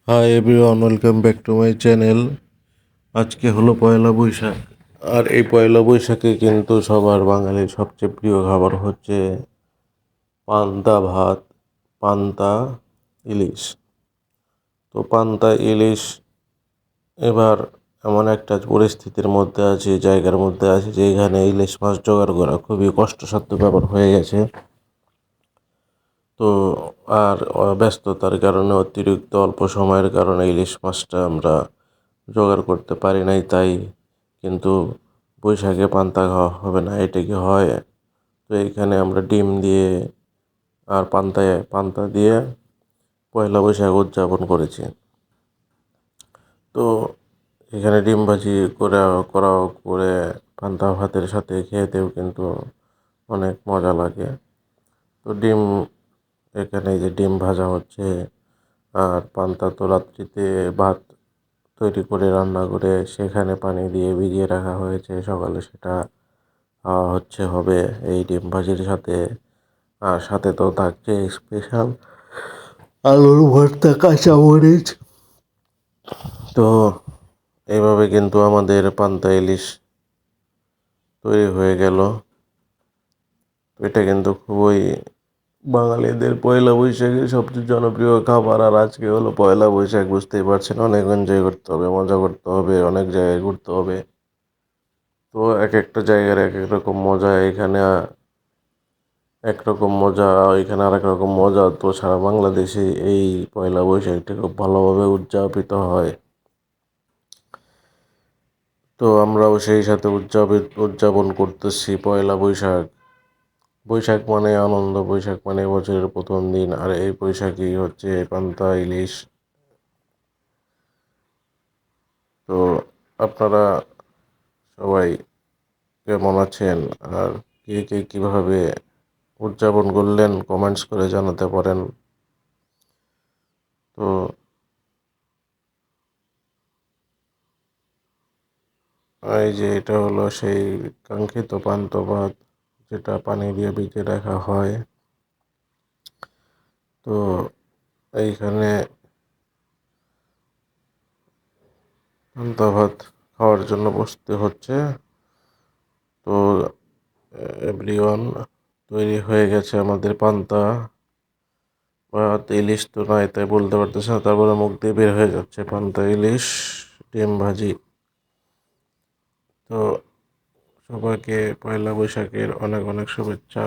Hi everyone, welcome back to my channel. আজকে হলো পয়লা বৈশাখ। আর এই পয়লা বৈশাখে কিন্তু সবার বাঙালির সবচেয়ে প্রিয় খাবার হচ্ছে পান্তা ভাত, পান্তা ইলিশ। তো পান্তা ইলিশ এবার এমন একটা পরিস্থিতির মধ্যে আছে, জায়গার মধ্যে আছে যে এখানে ইলিশ মাছ জোগাড় করা খুবই কষ্টসাধ্য ব্যাপার হয়ে গেছে। তো আর ব্যস্ততার কারণে, অতিরিক্ত অল্প সময়ের কারণে ইলিশ মাছটা আমরা জোগাড় করতে পারি নাই। তাই কিন্তু বৈশাখে পান্তা খাওয়া হবে না, এটা কি হয়? তো এইখানে আমরা ডিম দিয়ে আর পান্তা দিয়ে পয়লা বৈশাখ উদযাপন করেছি। তো এখানে ডিম ভাজি করে পান্তা ভাতের সাথে খেতেও কিন্তু অনেক মজা লাগে। তো এখানে যে ডিম ভাজা হচ্ছে, আর পান্তা তো রাত্রিতে ভাত তৈরি করে রান্না করে সেখানে পানি দিয়ে ভিজিয়ে রাখা হয়েছে, সকালে সেটা হবে এই ডিম ভাজির সাথে। আর সাথে তো থাকছে স্পেশাল আলুর ভর্তা, কাঁচামরিচ। তো এইভাবে কিন্তু আমাদের পান্তা ইলিশ তৈরি হয়ে গেল। তো এটা কিন্তু খুবই বাঙালিদের পয়লা বৈশাখের সবচেয়ে জনপ্রিয় খাবার। আর আজকে হলো পয়লা বৈশাখ, বুঝতেই পারছেন, অনেক এনজয় করতে হবে, মজা করতে হবে, অনেক জায়গায় ঘুরতে হবে। তো এক একটা জায়গার এক এক রকম মজা। এখানে একরকম মজা, ওইখানে আরেক রকম মজা। তো সারা বাংলাদেশে এই পয়লা বৈশাখটি খুব ভালোভাবে উদযাপিত হয়। তো আমরাও সেই সাথে উদযাপন করতেছি পয়লা বৈশাখ। বৈশাখ মানে আনন্দ, বৈশাখ মানে বছরের প্রথম দিন। আর এই বৈশাখই হচ্ছে পান্তা ইলিশ। তো আপনারা সবাই কেমন আছেন? আর কে কে কীভাবে উদযাপন করলেন কমেন্টস করে জানাতে পারেন। তো এই যে এটা হলো সেই কাঙ্ক্ষিত পান্তা ভাত, যেটা পানি দিয়ে ভিজিয়ে রাখা হয়। তো এইখানে পান্তা ভাত খাওয়ার জন্য বসতে হচ্ছে। তো এভরিওয়ান, তৈরি হয়ে গেছে আমাদের পান্তা ভাত। ইলিশ তো নয় তাই বলতে পারতেছে না, তারপরে মুখ দিয়ে বের হয়ে যাচ্ছে পান্তা ইলিশ, ডিম ভাজি। তো সবাইকে পয়লা বৈশাখের অনেক অনেক শুভেচ্ছা।